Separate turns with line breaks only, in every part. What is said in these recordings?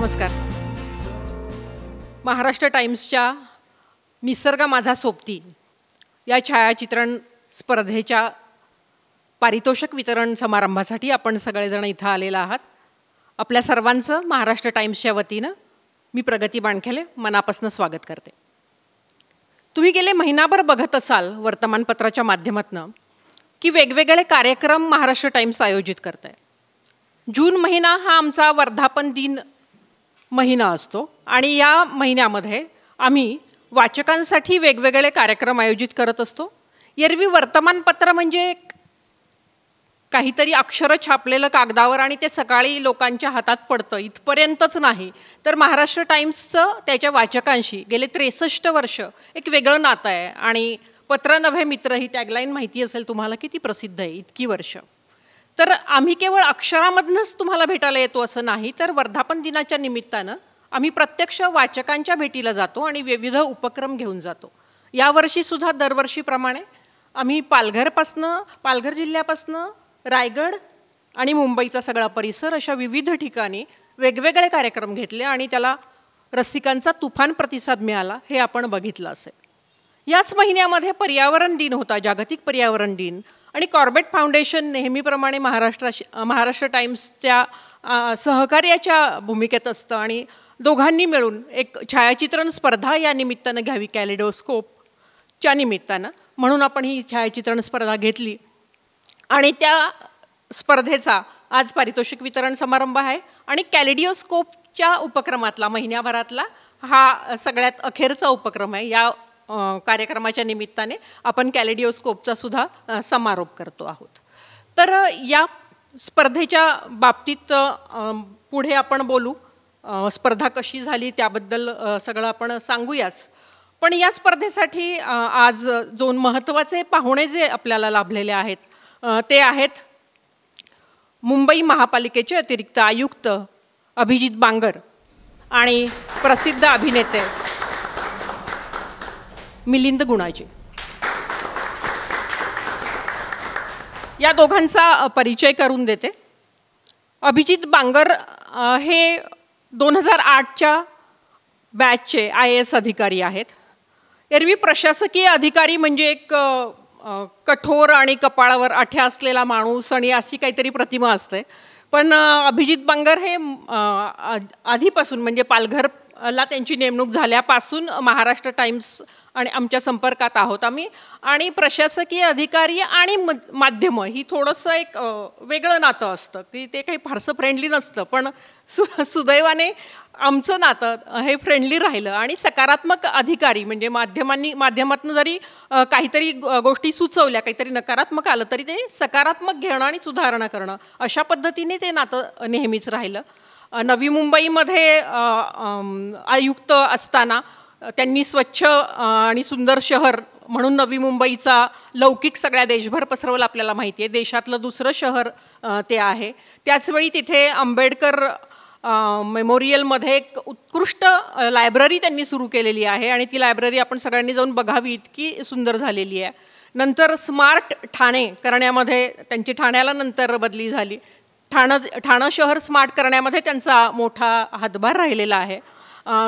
नमस्कार. महाराष्ट्र टाइम्सच्या निसर्ग माझा सोबती या छायाचित्रण स्पर्धेच्या पारितोषिक वितरण समारंभासाठी आपण सगळेजण इथं आलेला आहात. आपल्या सर्वांचं महाराष्ट्र टाइम्सच्या वतीनं मी प्रगती बाणखेले मनापासून स्वागत करते. तुम्ही गेले महिनाभर बघत असाल वर्तमानपत्राच्या माध्यमातून की वेगवेगळे कार्यक्रम महाराष्ट्र टाइम्स आयोजित करत आहे. जून महिना हा आमचा वर्धापन दिन महिना असतो आणि या महिन्यामध्ये आम्ही वाचकांसाठी वेगवेगळे कार्यक्रम आयोजित करत असतो. एरवी वर्तमानपत्र म्हणजे काहीतरी अक्षर छापलेलं कागदावर आणि ते सकाळी लोकांच्या हातात पडतं इथपर्यंतच नाही, तर महाराष्ट्र टाइम्सचं त्याच्या वाचकांशी गेले 63 वर्ष एक वेगळं नातं आहे. आणि पत्र नव्हे मित्र ही टॅगलाईन माहिती असेल तुम्हाला, किती प्रसिद्ध आहे इतकी वर्ष. तर आम्ही केवळ अक्षरामधनंच तुम्हाला भेटायला येतो असं नाही, तर वर्धापन दिनाच्या निमित्तानं आम्ही प्रत्यक्ष वाचकांच्या भेटीला जातो आणि विविध उपक्रम घेऊन जातो. यावर्षीसुद्धा दरवर्षीप्रमाणे आम्ही पालघर जिल्ह्यापासनं रायगड आणि मुंबईचा सगळा परिसर अशा विविध ठिकाणी वेगवेगळे कार्यक्रम घेतले आणि त्याला रसिकांचा तुफान प्रतिसाद मिळाला हे आपण बघितलं असेल. याच महिन्यामध्ये पर्यावरण दिन होता, जागतिक पर्यावरण दिन, आणि कॉर्बेट फाउंडेशन नेहमीप्रमाणे महाराष्ट्र टाइम्सच्या सहकार्याच्या भूमिकेत असतं आणि दोघांनी मिळून एक छायाचित्रण स्पर्धा या निमित्तानं घ्यावी, कॅलिडोस्कोपच्या निमित्तानं, म्हणून आपण ही छायाचित्रण स्पर्धा घेतली. आणि त्या स्पर्धेचा आज पारितोषिक वितरण समारंभ आहे आणि कॅलिडोस्कोपच्या उपक्रमातला महिन्याभरातला हा सगळ्यात अखेरचा उपक्रम आहे. या कार्यक्रमाच्या निमित्ताने आपण कॅलिडोस्कोपचा सुद्धा समारोप करतो आहोत. तर या स्पर्धेच्या बाबतीत पुढे आपण बोलू, स्पर्धा कशी झाली त्याबद्दल सगळं आपण सांगूयाच. पण या स्पर्धेसाठी आज दोन महत्त्वाचे पाहुणे जे आपल्याला लाभलेले आहेत ते आहेत मुंबई महापालिकेचे अतिरिक्त आयुक्त अभिजित बांगर आणि प्रसिद्ध अभिनेते मिलिंद गुणाजी. या दोघांचा परिचय करून देते. अभिजित बांगर हे 2008च्या बॅचचे IAS अधिकारी आहेत. एरवी प्रशासकीय अधिकारी म्हणजे एक कठोर आणि कपाळावर आठ्या असलेला माणूस आणि अशी काहीतरी प्रतिमा असते. पण अभिजित बांगर हे आधीपासून म्हणजे पालघरला त्यांची नेमणूक झाल्यापासून महाराष्ट्र टाइम्स आणि आमच्या संपर्कात आहोत आम्ही. आणि प्रशासकीय अधिकारी आणि माध्यमं ही थोडंसं एक वेगळं नातं असतं की ते काही फारसं फ्रेंडली नसतं, पण सुदैवाने आमचं नातं हे फ्रेंडली राहिलं. आणि सकारात्मक अधिकारी म्हणजे माध्यमातून जरी काहीतरी गोष्टी सुचवल्या, काहीतरी नकारात्मक आलं तरी ते सकारात्मक घेणं आणि सुधारणा करणं अशा पद्धतीने ते नातं नेहमीच राहिलं. नवी मुंबईमध्ये आयुक्त असताना त्यांनी स्वच्छ आणि सुंदर शहर म्हणून नवी मुंबईचा लौकिक सगळ्या देशभर पसरवलं. आपल्याला माहिती आहे देशातलं दुसरं शहर ते आहे. त्याचवेळी तिथे आंबेडकर मेमोरियलमध्ये एक उत्कृष्ट लायब्ररी त्यांनी सुरू केलेली आहे आणि ती लायब्ररी आपण सगळ्यांनी जाऊन बघावी, इतकी सुंदर झालेली आहे. नंतर स्मार्ट ठाणे करण्यामध्ये त्यांची ठाण्याला नंतर बदली झाली. ठाणं शहर स्मार्ट करण्यामध्ये त्यांचा मोठा हातभार राहिलेला आहे.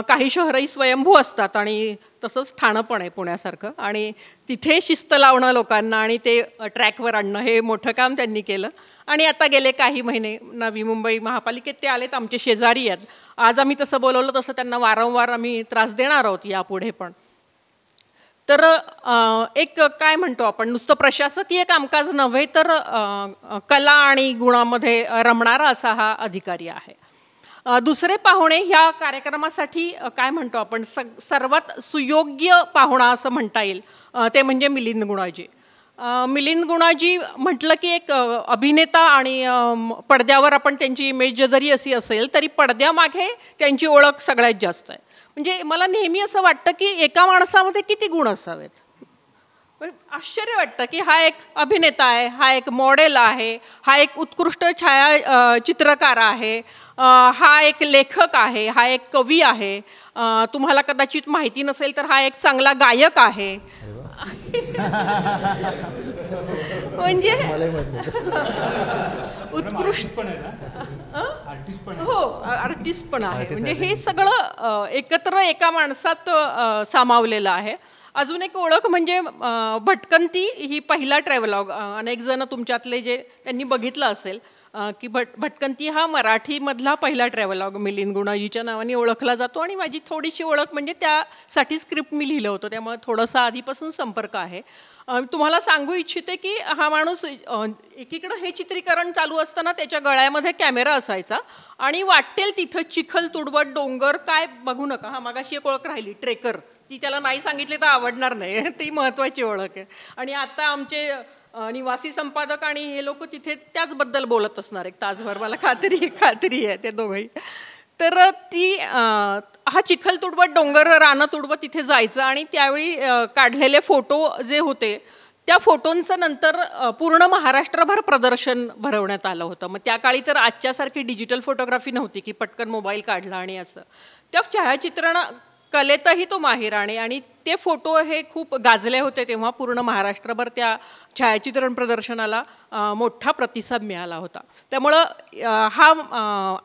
काही शहरही स्वयंभू असतात आणि तसंच ठाणं पण आहे पुण्यासारखं, आणि तिथे शिस्त लावणं लोकांना आणि ते ट्रॅकवर आणणं हे मोठं काम त्यांनी केलं. आणि आता गेले काही महिने नवी मुंबई महापालिकेत ते आलेत, आमचे शेजारी आहेत. आज आम्ही तसं बोलवलं तसं त्यांना वारंवार आम्ही त्रास देणार आहोत यापुढे पण. तर एक काय म्हणतो आपण, नुसतं प्रशासकीय कामकाज नव्हे तर कला आणि गुणामध्ये रमणारा असा हा अधिकारी आहे. दुसरे पाहुणे ह्या कार्यक्रमासाठी काय म्हणतो आपण सर्वात सुयोग्य पाहुणा असं म्हणता येईल ते म्हणजे मिलिंद गुणाजी. मिलिंद गुणाजी म्हटलं की एक अभिनेता आणि पडद्यावर आपण त्यांची इमेज जरी अशी असेल तरी पडद्यामागे त्यांची ओळख सगळ्यात जास्त आहे. म्हणजे मला नेहमी असं वाटतं की एका माणसामध्ये किती गुण असावेत. आश्चर्य वाटतं की हा एक अभिनेता आहे, हा एक मॉडेल आहे, हा एक उत्कृष्ट छायाचित्रकार आहे, हा एक लेखक आहे, हा एक कवी आहे, तुम्हाला कदाचित माहिती नसेल तर हा एक चांगला गायक आहे. म्हणजे उत्कृष्ट हो आर्टिस्ट पण आहे. म्हणजे हे सगळं एकत्र एका माणसात सामावलेलं आहे. अजून एक ओळख म्हणजे भटकंती ही पहिला ट्रॅव्हलॉग. अनेक जण तुमच्यातले जे त्यांनी बघितलं असेल की भटकंती हा मराठीमधला पहिला ट्रॅव्हलॉग मिलिंद गुणाजीच्या नावाने ओळखला जातो. आणि माझी थोडीशी ओळख म्हणजे त्यासाठी स्क्रिप्ट मी लिहिलं होतं, त्यामुळे थोडासा आधीपासून संपर्क आहे. तुम्हाला सांगू इच्छिते की हा माणूस एकीकडं हे चित्रीकरण चालू असताना त्याच्या गळ्यामध्ये कॅमेरा असायचा आणि वाटेल तिथं चिखल तुडवट डोंगर काय बघू नका. हा मागाशी एक ओळख राहिली ट्रेकर, ती त्याला नाही सांगितली तर आवडणार नाही, ती महत्त्वाची ओळख आहे. आणि आता आमचे निवासी संपादक आणि हे लोक तिथे त्याचबद्दल बोलत असणार एक तासभर, मला खात्री आहे ते दोघंही. तर ती हा चिखल तुडवत डोंगर रानं तुडवत तिथे जायचं आणि त्यावेळी काढलेले फोटो जे होते त्या फोटोंचं नंतर पूर्ण महाराष्ट्रभर प्रदर्शन भरवण्यात आलं होतं. मग त्या काळी तर आजच्यासारखी डिजिटल फोटोग्राफी नव्हती की पटकन मोबाईल काढला आणि असं. त्या छायाचित्रण कलेतही तो माहीर आणि ते फोटो हे खूप गाजले होते तेव्हा. पूर्ण महाराष्ट्रभर त्या छायाचित्रण प्रदर्शनाला मोठा प्रतिसाद मिळाला होता. त्यामुळं हा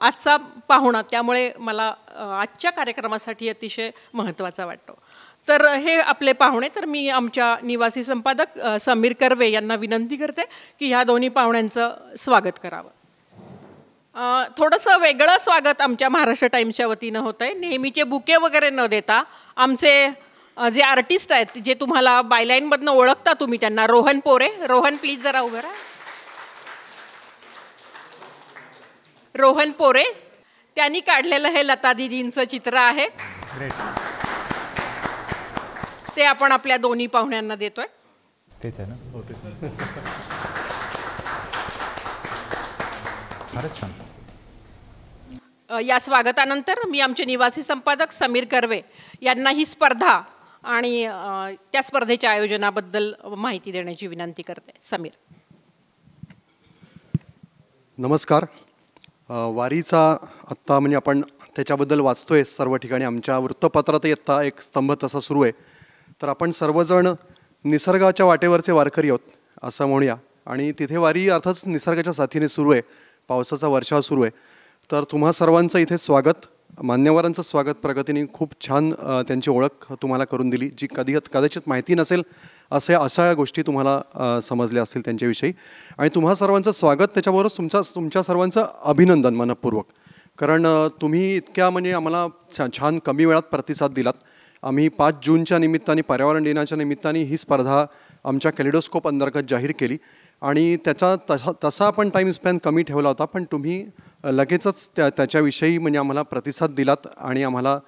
आजचा पाहुणा त्यामुळे मला आजच्या कार्यक्रमासाठी अतिशय महत्त्वाचा वाटतो. तर हे आपले पाहुणे. तर मी आमच्या निवासी संपादक समीर कर्वे यांना विनंती करते की ह्या दोन्ही पाहुण्यांचं स्वागत करावं. थोडंसं वेगळं स्वागत आमच्या महाराष्ट्र टाइम्सच्या वतीनं होतं आहे. नेहमीचे बुके वगैरे न देता आमचे जे आर्टिस्ट आहेत जे तुम्हाला बायलाईनमधनं ओळखता तुम्ही त्यांना, रोहन पोरे. रोहन प्लीज जरा उभं राहा. रोहन पोरे त्यांनी काढलेलं हे लता दीदींचं चित्र आहे, ते आपण आपल्या दोन्ही पाहुण्यांना देतोय.
तेच आहे ना? हो तेच. फारच छान.
या स्वागतानंतर मी आमचे निवासी संपादक समीर कर्वे यांना ही स्पर्धा आणि त्या स्पर्धेच्या आयोजनाबद्दल माहिती देण्याची विनंती करते. समीर.
नमस्कार. वारीचा आत्ता म्हणजे आपण त्याच्याबद्दल वाचतोय सर्व ठिकाणी. आमच्या वृत्तपत्रातही आत्ता एक स्तंभ तसा सुरू आहे. तर आपण सर्वजण निसर्गाच्या वाटेवरचे वारकरी आहोत असं म्हणूया. आणि तिथे वारी अर्थातच निसर्गाच्या साथीने सुरू आहे. पावसाचा वर्षाव सुरू आहे. तर तुम्हा सर्वांचं इथे स्वागत. मान्यवरांचं स्वागत. प्रगतीने खूप छान त्यांची ओळख तुम्हाला करून दिली, जी कदाचित माहिती नसेल अशा गोष्टी तुम्हाला समजल्या असतील त्यांच्याविषयी. आणि तुम्हा सर्वांचं स्वागत. त्याच्याबरोबर तुमच्या सर्वांचं अभिनंदन मनपूर्वक. कारण तुम्ही इतक्या म्हणजे आम्हाला छान कमी वेळात प्रतिसाद दिलात. आम्ही 5 जूनच्या निमित्ताने, पर्यावरण दिनाच्या निमित्ताने ही स्पर्धा आमच्या कॅलिडोस्कोप अंतर्गत जाहीर केली आणि तसा आपण टाईम स्पॅन कमी ठेवला होता. पण तुम्ही लगेचच त्याच्याविषयी म्हणजे आम्हाला प्रतिसाद दिलात आणि आम्हाला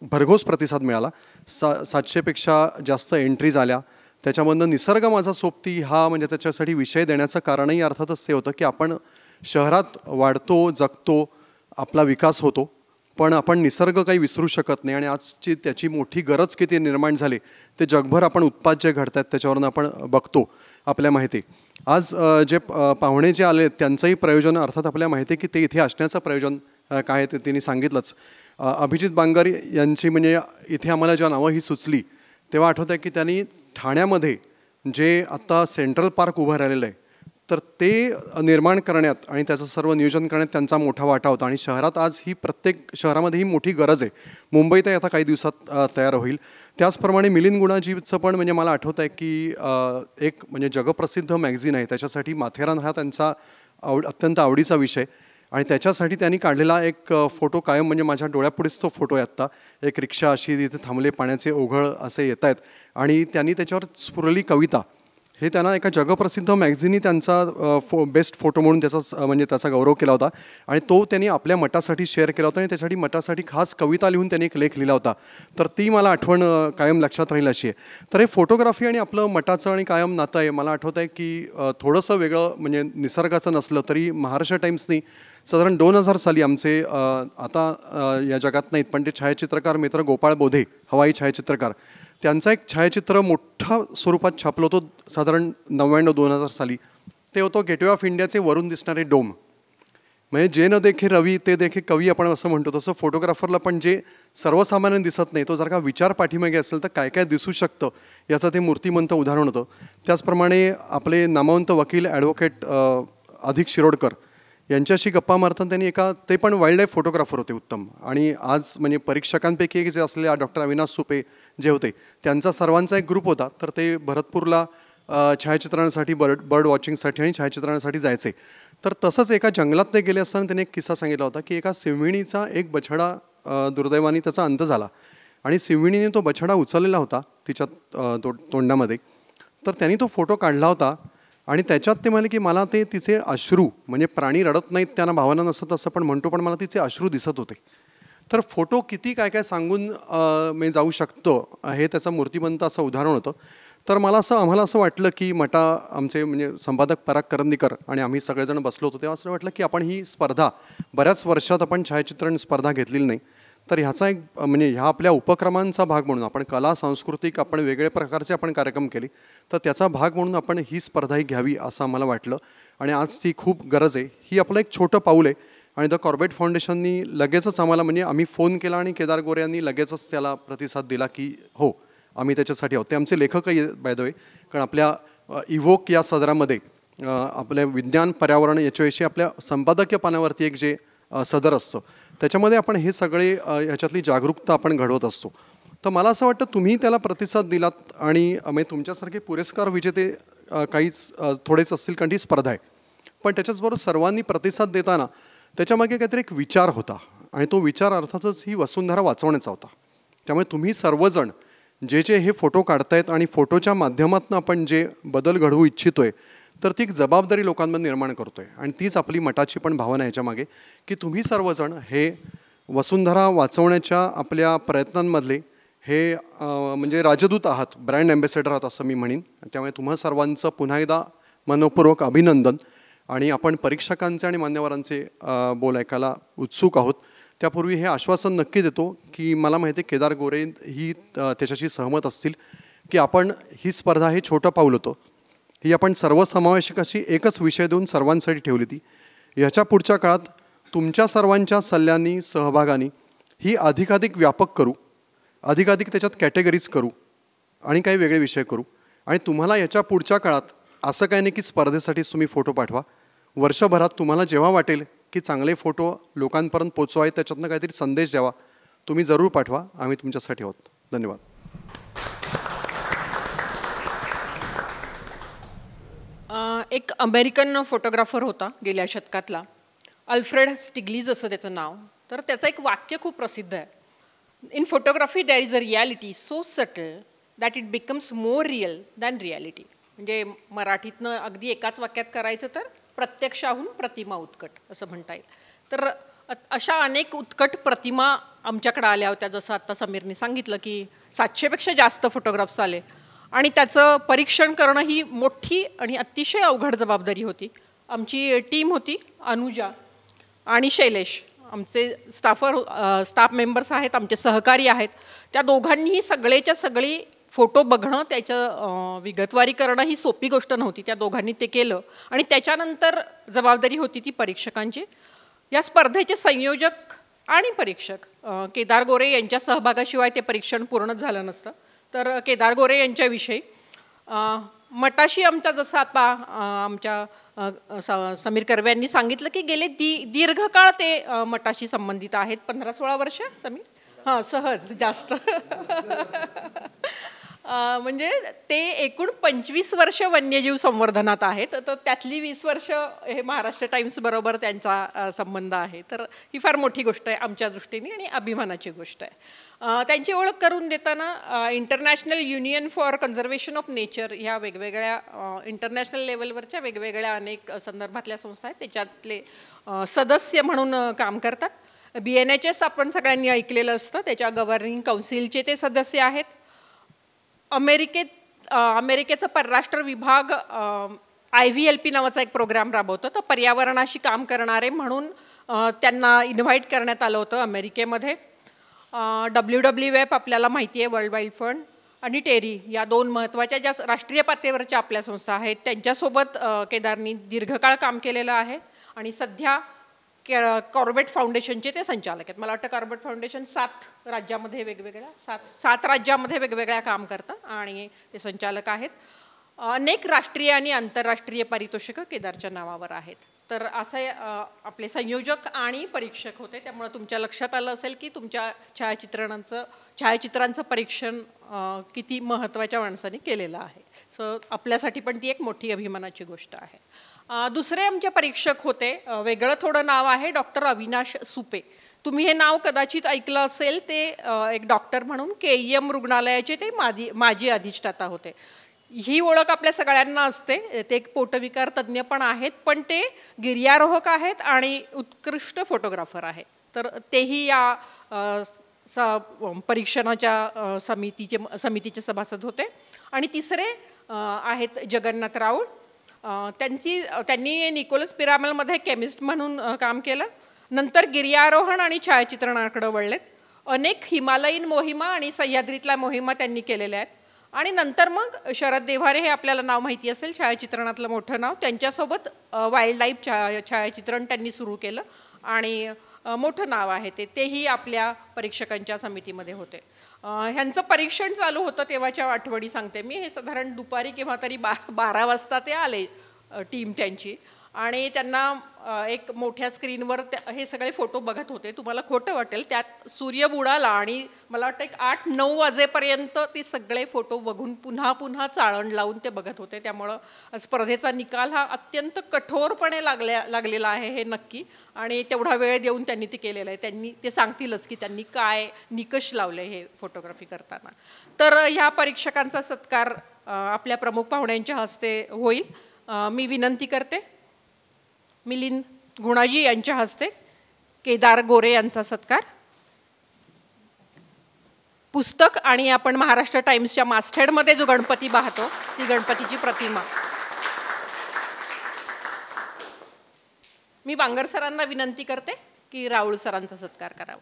भरघोस प्रतिसाद मिळाला. 700पेक्षा जास्त एंट्रीज आल्या. त्याच्यामधनं निसर्ग माझा सोबती हा म्हणजे त्याच्यासाठी विषय देण्याचं कारणही अर्थातच ते होतं की आपण शहरात वाढतो, जगतो, आपला विकास होतो, पण आपण निसर्ग काही विसरू शकत नाही. आणि आजची त्याची मोठी गरज किती निर्माण झाली ते जगभर आपण उत्पाद जे घडत आहेत त्याच्यावरून आपण बघतो. आपल्या माहिती आज जे पाहुणे जे आले त्यांचंही प्रयोजन अर्थात आपल्या माहिती की ते इथे असण्याचं प्रयोजन काय आहे ते त्यांनी सांगितलंच. अभिजित बांगर यांची म्हणजे इथे आम्हाला जेव्हा नावं ही सुचली तेव्हा आठवतं आहे की त्यांनी ठाण्यामध्ये जे आत्ता सेंट्रल पार्क उभं राहिलेलं आहे तर ते निर्माण करण्यात आणि त्याचं सर्व नियोजन करण्यात त्यांचा मोठा वाटा होता. आणि शहरात आज ही प्रत्येक शहरामध्ये ही मोठी गरज आहे. मुंबईतही आता काही दिवसात तयार होईल. त्याचप्रमाणे मिलिंद गुणाजीचं पण म्हणजे मला आठवतं आहे की एक म्हणजे जगप्रसिद्ध मॅगझिन आहे, त्याच्यासाठी माथेरान हा त्यांचा अत्यंत आवडीचा विषय. आणि त्याच्यासाठी त्यांनी काढलेला एक फोटो कायम म्हणजे माझ्या डोळ्यापुढेच तो फोटो आहे आत्ता. एक रिक्षा अशी तिथे थांबले, पाण्याचे ओघळ असे येत आहेत आणि त्यांनी त्याच्यावर स्फुरली कविता हे त्यांना एका जगप्रसिद्ध मॅगझिननी त्यांचा बेस्ट फोटो म्हणून त्याचा गौरव केला होता. आणि तो त्यांनी आपल्या मठासाठी शेअर केला होता आणि त्यासाठी मठासाठी खास कविता लिहून त्यांनी एक लेख लिहिला होता. तर ती मला आठवण कायम लक्षात राहील अशी आहे. तर हे फोटोग्राफी आणि आपलं मठाचं आणि कायम नातं आहे. मला आठवतं आहे की थोडंसं वेगळं म्हणजे निसर्गाचं नसलं तरी महाराष्ट्र टाइम्सनी साधारण 2000 साली आमचे आता या जगात नाहीत पण ते छायाचित्रकार मित्र गोपाळ बोधे, हवाई छायाचित्रकार, त्यांचं एक छायाचित्र मोठ्या स्वरूपात छापलं होतं साधारण 99-2000 साली. ते होतं गेटवे ऑफ इंडियाचे वरून दिसणारे डोम. म्हणजे जे न देखे रवी ते देखे कवी आपण असं म्हणतो, तसं फोटोग्राफरला पण जे सर्वसामान्य दिसत नाही तो जर का विचार पाठीमागे असेल तर काय काय दिसू शकतं याचं ते मूर्तिमंत उदाहरण होतं. त्याचप्रमाणे आपले नामवंत वकील ॲडव्होकेट अधिक शिरोडकर यांच्याशी गप्पा मारताना त्यांनी ते पण वाईल्ड लाईफ फोटोग्राफर होते उत्तम, आणि आज म्हणजे परीक्षकांपैकी एक जे असलेले डॉक्टर अविनाश सुपे जे होते त्यांचा सर्वांचा एक ग्रुप होता. तर ते भरतपूरला छायाचित्रणासाठी बर्ड वॉचिंगसाठी आणि छायाचित्रणासाठी जायचे. तर तसंच एका जंगलात ते गेले असताना त्यांनी एक किस्सा सांगितला होता की एका सिंहिणीचा एक बछडा दुर्दैवाने त्याचा अंत झाला आणि सिंहिणीने तो बछडा उचललेला होता तिच्या तोंडामध्ये. तर त्यांनी तो फोटो काढला होता आणि त्याच्यात ते म्हणाले की मला ते तिचे अश्रू, म्हणजे प्राणी रडत नाहीत त्यांना भावना नसत असं पण म्हणतो, पण मला तिचे अश्रू दिसत होते. तर फोटो किती काय काय सांगून मी जाऊ शकतो हे त्याचं मूर्तिमंत असं उदाहरण होतं. तर आम्हाला असं वाटलं की आमचे म्हणजे संपादक पराग करंदीकर आणि आम्ही सगळेजण बसलो होतो तेव्हा असं वाटलं की आपण ही स्पर्धा बऱ्याच वर्षात आपण छायाचित्रण स्पर्धा घेतलेली नाही, तर ह्याचा एक म्हणजे ह्या आपल्या उपक्रमांचा भाग म्हणून आपण कला सांस्कृतिक आपण वेगळे प्रकारचे आपण कार्यक्रम केले, तर त्याचा भाग म्हणून आपण ही स्पर्धाही घ्यावी असं आम्हाला वाटलं आणि आज ती खूप गरज आहे. ही आपलं एक छोटं पाऊल आहे आणि द कॉर्बेट फाउंडेशननी लगेचच आम्हाला म्हणजे आम्ही फोन केला आणि केदार गोरे यांनी लगेचच त्याला प्रतिसाद दिला की हो आम्ही त्याच्यासाठी आहोत. ते आमचे लेखकही बाय द वे, कारण आपल्या इव्होक या सदरामध्ये आपल्या विज्ञान पर्यावरण याच्याविषयी आपल्या संपादकीय पानावरती एक जे सदर असतं त्याच्यामध्ये आपण हे सगळे ह्याच्यातली जागरूकता आपण घडवत असतो. तर मला असं वाटतं तुम्ही त्याला प्रतिसाद दिलात आणि म्हणजे तुमच्यासारखे पुरस्कार विजेते काहीच थोडेच असतील कारण ती स्पर्धा आहे, पण त्याच्याचबरोबर सर्वांनी प्रतिसाद देताना त्याच्यामागे काहीतरी एक विचार होता आणि तो विचार अर्थातच ही वसुंधरा वाचवण्याचा होता. त्यामुळे तुम्ही सर्वजण जे हे फोटो काढतायत आणि फोटोच्या माध्यमातून आपण जे बदल घडवू इच्छितोय तर ती एक जबाबदारी लोकांमध्ये निर्माण करतोय आणि तीच आपली मठाची पण भावना आहे याच्यामागे की तुम्ही सर्वजण हे वसुंधरा वाचवण्याच्या आपल्या प्रयत्नांमधले हे म्हणजे राजदूत आहात, ब्रँड ॲम्बॅसेडर आहात असं मी म्हणेन. त्यामुळे तुम्हा सर्वांचं पुन्हा एकदा मनपूर्वक अभिनंदन आणि आपण परीक्षकांचे आणि मान्यवरांचे बोल ऐकायला उत्सुक आहोत. त्यापूर्वी हे आश्वासन नक्की देतो की मला माहिती आहे केदार गोरे ही त्याच्याशी सहमत असतील की आपण ही स्पर्धा हे छोटं पाऊल होतं, ही आपण सर्वसमावेशक अशी एकच विषय देऊन सर्वांसाठी ठेवली ती. ह्याच्या पुढच्या काळात तुमच्या सर्वांच्या सल्ल्यांनी सहभागाने ही अधिकाधिक व्यापक करू, अधिकाधिक त्याच्यात कॅटेगरीज करू आणि काही वेगळे विषय करू. आणि तुम्हाला याच्या पुढच्या काळात असं काही नाही की स्पर्धेसाठीच तुम्ही फोटो पाठवा, वर्षभरात तुम्हाला जेव्हा वाटेल की चांगले फोटो लोकांपर्यंत पोचवाय त्याच्यातनं काहीतरी संदेश द्यावा तुम्ही जरूर पाठवा, आम्ही तुमच्यासाठी आहोत. धन्यवाद.
एक अमेरिकन फोटोग्राफर होता गेल्या शतकातला, अल्फ्रेड स्टिग्लिज असं त्याचं नाव. तर त्याचं एक वाक्य खूप प्रसिद्ध आहे, in photography there is a reality so subtle that it becomes more real than reality. म्हणजे मराठीतनं अगदी एकाच वाक्यात करायचं तर प्रत्यक्षाहून प्रतिमा उत्कट असं म्हणता येईल. तर अशा अनेक उत्कट प्रतिमा आमच्याकडे आल्या होत्या, जसं आत्ता समीरने सांगितलं की 700पेक्षा जास्त फोटोग्राफ्स आले आणि त्याचं परीक्षण करणं ही मोठी आणि अतिशय अवघड जबाबदारी होती. आमची टीम होती, अनुजा आणि शैलेश आमचे स्टाफ मेंबर्स आहेत, आमचे सहकारी आहेत. त्या दोघांनीही सगळेच्या सगळी फोटो बघणं, त्याचं विगतवारी करणं ही सोपी गोष्ट नव्हती. त्या दोघांनी ते केलं आणि त्याच्यानंतर जबाबदारी होती ती परीक्षकांची. या स्पर्धेचे संयोजक आणि परीक्षक केदार गोरे यांच्या सहभागाशिवाय ते परीक्षण पूर्णच झालं नसतं. तर केदार गोरे यांच्याविषयी मठाशी आमचा जसं आता आमच्या समीर कर्वे यांनी सांगितलं की गेले दीर्घकाळ ते मठाशी संबंधित आहेत. 15-16 वर्ष समीर? हां, सहज जास्त. म्हणजे ते एकूण 25 वर्ष वन्यजीव संवर्धनात आहेत, तर त्यातली 20 वर्ष हे महाराष्ट्र टाइम्स बरोबर त्यांचा संबंध आहे. तर ही फार मोठी गोष्ट आहे आमच्या दृष्टीने आणि अभिमानाची गोष्ट आहे. त्यांची ओळख करून देताना international union for conservation of nature ह्या वेगवेगळ्या इंटरनॅशनल लेवलवरच्या वेगवेगळ्या अनेक संदर्भातल्या संस्था आहेत, त्याच्यातले सदस्य म्हणून काम करतात. BNHS आपण सगळ्यांनी ऐकलेलं असतं, त्याच्या गव्हर्निंग काउन्सिलचे ते सदस्य आहेत. अमेरिकेचा परराष्ट्र विभाग IVLP नावाचा एक प्रोग्राम राबवतो, तर पर्यावरणाशी काम करणारे म्हणून त्यांना इन्व्हाइट करण्यात आलं होतं अमेरिकेमध्ये. WWF आपल्याला माहिती आहे, वर्ल्ड वाईल्ड फंड आणि टेरी या 2 महत्त्वाच्या ज्या राष्ट्रीय पातळीवरच्या आपल्या संस्था आहेत त्यांच्यासोबत केदारनी दीर्घकाळ काम केलेलं आहे आणि सध्या कॉर्बेट फाउंडेशनचे ते संचालक आहेत. मला वाटतं कॉर्बेट फाउंडेशन 7 राज्यामध्ये वेगवेगळ्या 7 राज्यामध्ये वेगवेगळ्या काम करतं आणि ते संचालक आहेत. अनेक राष्ट्रीय आणि आंतरराष्ट्रीय पारितोषिकं केदारच्या नावावर आहेत. तर असे आपले संयोजक आणि परीक्षक होते. त्यामुळे तुमच्या लक्षात आलं असेल की तुमच्या छायाचित्रांचं परीक्षण किती महत्त्वाच्या माणसांनी केलेलं आहे. सो आपल्यासाठी पण ती एक मोठी अभिमानाची गोष्ट आहे. दुसरे आमचे परीक्षक होते, वेगळं थोडं नाव आहे, डॉक्टर अविनाश सुपे. तुम्ही हे नाव कदाचित ऐकलं असेल. ते एक डॉक्टर म्हणून KEM रुग्णालयाचे ते माजी अधिष्ठाता होते. ही ओळख आपल्या सगळ्यांना असते. ते एक पोटविकार तज्ज्ञ पण आहेत, पण ते गिर्यारोहक आहेत आणि उत्कृष्ट फोटोग्राफर आहेत. तर तेही या परीक्षणाच्या समितीचे सभासद होते. आणि तिसरे आहेत जगन्नाथ राऊळ. त्यांनी निकोलस पिरामलमध्ये केमिस्ट म्हणून काम केलं. नंतर गिर्यारोहण आणि छायाचित्रणाकडे वळलेत. अनेक हिमालयीन मोहिमा आणि सह्याद्रीतल्या मोहिमा त्यांनी केलेल्या आहेत. आणि नंतर मग शरद देव्हारे, हे आपल्याला नाव माहिती असेल, छायाचित्रणातलं मोठं नाव. त्यांच्यासोबत वाईल्ड लाईफ छायाचित्रण त्यांनी सुरू केलं आणि मोठं नाव आहे तेही आपल्या परीक्षकांच्या समितीमध्ये होते. ह्यांचं परीक्षण चालू होतं तेव्हाच्या आठवणी सांगते मी. हे साधारण दुपारी किंवा तरी 12 वाजता ते आले, टीम त्यांची. आणि त्यांना एक मोठ्या स्क्रीनवर हे सगळे फोटो बघत होते. तुम्हाला खोटं वाटेल, त्यात सूर्य बुडाला आणि मला वाटतं एक 8-9 वाजेपर्यंत ते सगळे फोटो बघून पुन्हा पुन्हा चाळण लावून ते बघत होते. त्यामुळं स्पर्धेचा निकाल हा अत्यंत कठोरपणे लागलेला आहे हे नक्की. आणि तेवढा वेळ देऊन त्यांनी ते केलेलं आहे. ते सांगतीलच की त्यांनी काय निकष लावले हे फोटोग्राफी करताना. तर ह्या परीक्षकांचा सत्कार आपल्या प्रमुख पाहुण्यांच्या हस्ते होईल. मी विनंती करते मिलिंद गुणाजी यांच्या हस्ते केदार गोरे यांचा सत्कार. पुस्तक आणि आपण महाराष्ट्र टाइम्सच्या मास्टहेडमध्ये जो गणपती पाहतो ती गणपतीची प्रतिमा. मी बांगर सरांना विनंती करते की राऊळ सरांचा सत्कार करावा.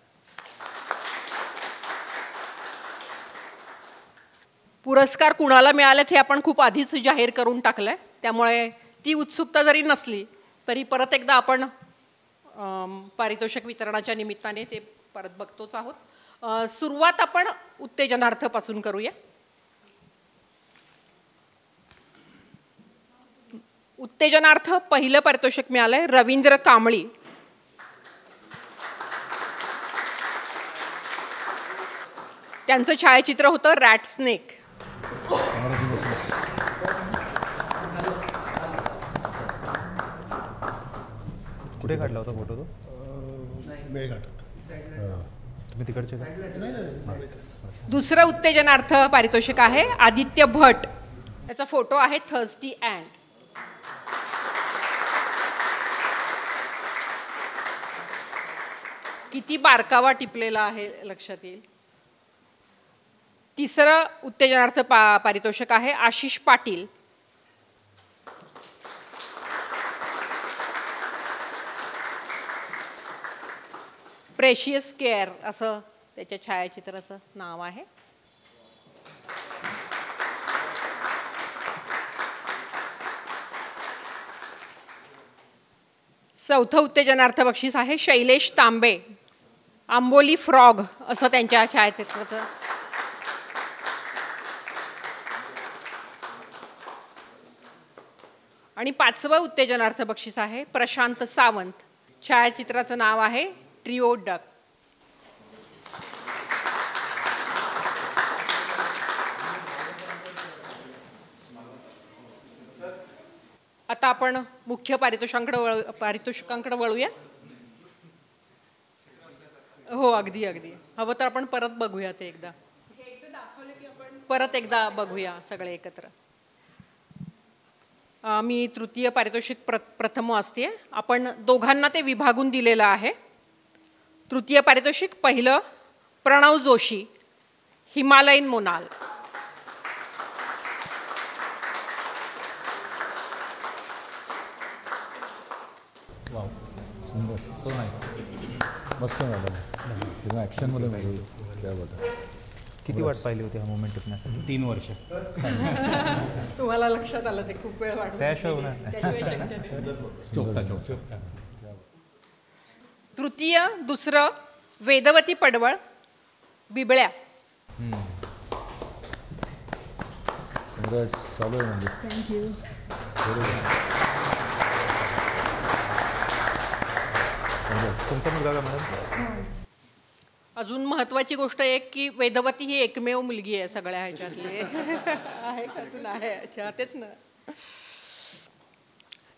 पुरस्कार कुणाला मिळालेत हे आपण खूप आधीच जाहीर करून टाकलंय. त्यामुळे ती उत्सुकता जरी नसली तरी परत एकदा आपण पारितोषिक वितरणाच्या निमित्ताने ते परत बघतोच आहोत. सुरुवात आपण उत्तेजनार्थपासून करूया. उत्तेजनार्थ पहिलं पारितोषिक मिळालंय रवींद्र कांबळी. त्यांचं छायाचित्र होतं रॅट स्नेक.
कुठे काढला होता फोटो तो?
मेळघाटात.
तुम्ही तिकडचे का?
दुसरं उत्तेजनार्थ पारितोषिक आहे आदित्य भट. याचा फोटो आहे थर्स्टी अँड. किती बारकावा टिपलेला आहे लक्षात येईल. तिसरं उत्तेजनार्थ पारितोषिक आहे आशिष पाटील. प्रेशियस केअर असं त्याच्या छायाचित्राचं नाव आहे. चौथं उत्तेजनार्थ बक्षीस आहे शैलेश तांबे. आंबोली फ्रॉग असं त्यांच्या छायाचित्राचं. आणि 5वं उत्तेजनार्थ बक्षीस आहे प्रशांत सावंत. छायाचित्राचं नाव आहे ट्रिओ डक. आता आपण मुख्य पारितोषिकांकडे वळूया. हो अगदी अगदी. हवं तर आपण परत बघूया ते एकदा. परत एकदा बघूया सगळे एकत्र. मी तृतीय पारितोषिक प्रथम वाचते. आपण दोघांना ते विभागून दिलेलं आहे. तृतीय पारितोषिक पहिलं प्रणव जोशी हिमालयन मोनाल.
वाव सुंदर. So nice. मस्त मॅडम. ॲक्शनमध्ये मिळेल त्याबद्दल. किती वाट पाहिली होती हा मोमेंट टिपण्यासाठी? 3 वर्ष.
तुम्हाला लक्षात आलं ते खूप वेळ वाटला.
त्याशिवाय होणार.
तृतीय दुसरं वेदवती पडवळ बिबळ्या.
कंग्रॅट्स, चालू आहे म्हणजे.
थँक्यू.
तुमचा मुलगा का मॅडम?
अजून महत्त्वाची गोष्ट एक की वेदवती ही एकमेव मुलगी आहे सगळ्या ह्याच्यातली. आहे का? अजून आहे. अच्छा, तेच ना.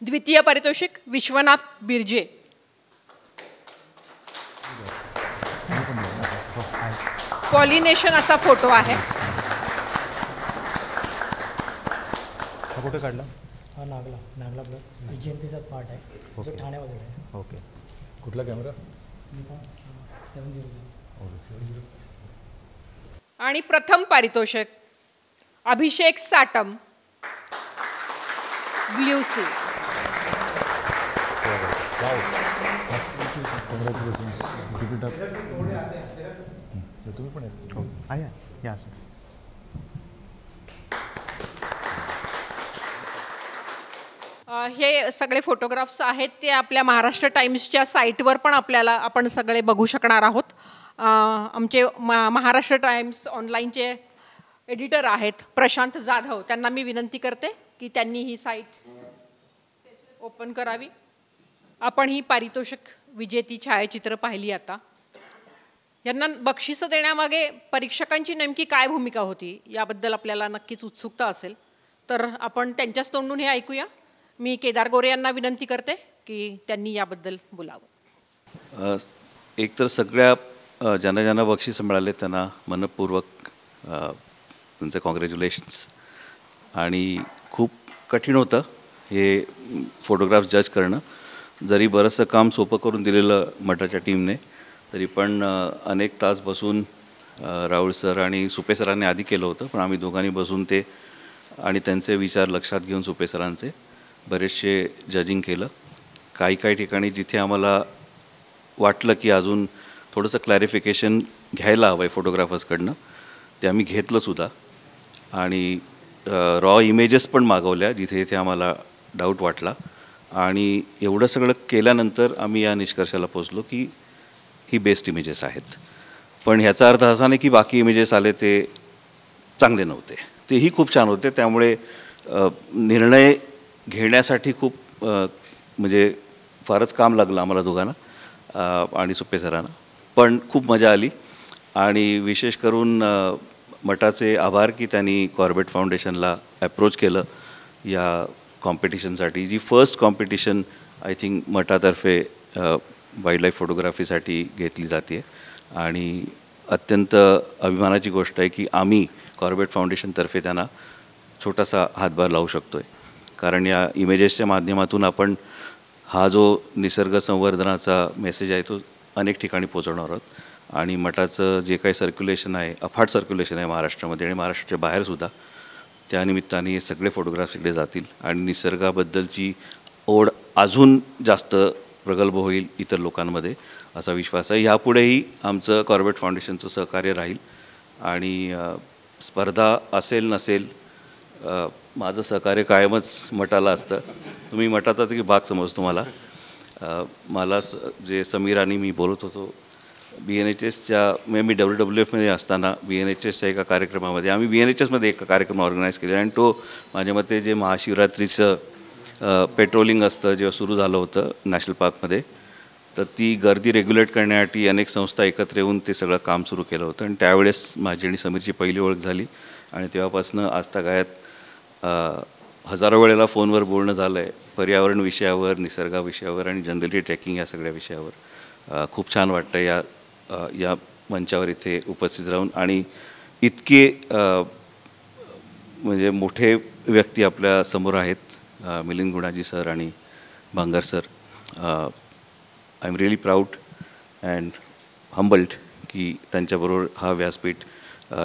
द्वितीय पारितोषिक विश्वनाथ बिर्जे. पॉलिनेशन असा फोटो आहे.
हा कुठे काढला?
हा नागला ब्लॉक एजएनपीचाच पार्ट आहे जो ठाण्यामध्ये आहे.
ओके. कुठला कॅमेरा?
700.
आणि प्रथम पारितोषिक Abhishek Satam blue sea.
Congratulations. Ticket तुम्ही पण आहे या सर.
हे सगळे फोटोग्राफ्स आहेत ते आपल्या महाराष्ट्र टाइम्सच्या साईटवर पण आपण सगळे बघू शकणार आहोत. आमचे महाराष्ट्र टाइम्स ऑनलाईनचे एडिटर आहेत प्रशांत जाधव, त्यांना मी विनंती करते की त्यांनी ही साईट ओपन करावी. आपण ही पारितोषिक विजेती छायाचित्र पाहिली. आता यांना बक्षिसं देण्यामागे परीक्षकांची नेमकी काय भूमिका होती याबद्दल आपल्याला नक्कीच उत्सुकता असेल, तर आपण त्यांच्याच तोंडून हे ऐकूया. मी केदार गोरे यांना विनंती करते की त्यांनी याबद्दल बोलावं.
एक तर सगळ्या ज्यांना बक्षीस मिळाले त्यांना मनपूर्वक त्यांचे कॉंग्रॅच्युलेशन्स. आणि खूप कठीण होतं हे फोटोग्राफ्स जज करणं. जरी बरंचसं काम सोपं करून दिलेलं मठाच्या टीमने, तरी पण अनेक तास बसून राहुल सर आणि सुपे सरांनी आधी केलं होतं, पण आम्ही दोघांनी बसून ते आणि त्यांचे विचार लक्षात घेऊन सुपे सरांचे बरेचसे जजिंग केलं. काही ठिकाणी जिथे आम्हाला वाटलं की अजून थोडंसं क्लॅरिफिकेशन घ्यायला हवं आहे फोटोग्राफर्सकडनं, ते आम्ही घेतलंसुद्धा. आणि रॉ इमेजेस पण मागवल्या जिथे जिथे आम्हाला डाऊट वाटला. आणि एवढं सगळं केल्यानंतर आम्ही या निष्कर्षाला पोचलो की ही बेस्ट इमेजेस आहेत. पण ह्याचा अर्थ असा नाही की बाकी इमेजेस आले ते चांगले नव्हते, तेही खूप छान होते. त्यामुळे निर्णय घेण्यासाठी खूप म्हणजे फारच काम लागलं आम्हाला दोघांना आणि सुप्पे सरांना. पण खूप मजा आली. आणि विशेष करून मठाचे आभार की त्यांनी कॉर्बेट फाउंडेशनला अप्रोच केलं या कॉम्पिटिशनसाठी, जी फर्स्ट कॉम्पिटिशन आय थिंक मठातर्फे वाईल्डलाईफ फोटोग्राफीसाठी घेतली जाते. आणि अत्यंत अभिमानाची गोष्ट आहे की आम्ही कॉर्बेट फाउंडेशनतर्फे त्यांना छोटासा हातभार लावू शकतो आहे. कारण या इमेजेसच्या माध्यमातून आपण हा जो निसर्ग संवर्धनाचा मेसेज आहे तो अनेक ठिकाणी पोचवणार आहोत. आणि मठाचं जे काही सर्क्युलेशन आहे, अफाट सर्क्युलेशन आहे महाराष्ट्रामध्ये आणि महाराष्ट्राच्या बाहेरसुद्धा, त्यानिमित्ताने हे सगळे फोटोग्राफ्स इकडे जातील आणि निसर्गाबद्दलची ओढ अजून जास्त प्रगल्भ होईल इतर लोकांमध्ये, असा विश्वास आहे. यापुढेही आमचं कॉर्बेट फाउंडेशनचं सहकार्य राहील. आणि स्पर्धा असेल नसेल, माझं सहकार्य कायमच मठाला असतं. तुम्ही मठाचाच एक भाग समजतो मला. मला जे समीर आणि मी बोलत होतो, BNHSच्या मी WWFमध्ये असताना BNHSच्या एका कार्यक्रमामध्ये आम्ही BNHSमध्ये एक कार्यक्रम ऑर्गनाईज केला. आणि तो माझ्या मते जे महाशिवरात्रीचं पेट्रोलिंग असतं जेव्हा सुरू झालं होतं नॅशनल पार्कमध्ये, तर ती गर्दी रेग्युलेट करण्यासाठी अनेक संस्था एकत्र येऊन ते सगळं काम सुरू केलं होतं. आणि त्यावेळेस माझी आणि समीरची पहिली ओळख झाली. आणि तेव्हापासून आजतागायत हजारो वेळेला फोनवर बोलणं झालं आहे पर्यावरण विषयावर, निसर्गाविषयावर आणि जनरली ट्रेकिंग या सगळ्या विषयावर. खूप छान वाटतं या मंचावर इथे उपस्थित राहून. आणि इतके म्हणजे मोठे व्यक्ती आपल्या समोर आहेत, मिलिंद गुणाजी सर आणि Bhangar sir. I am really proud and humbled की त्यांच्याबरोबर हा व्यासपीठ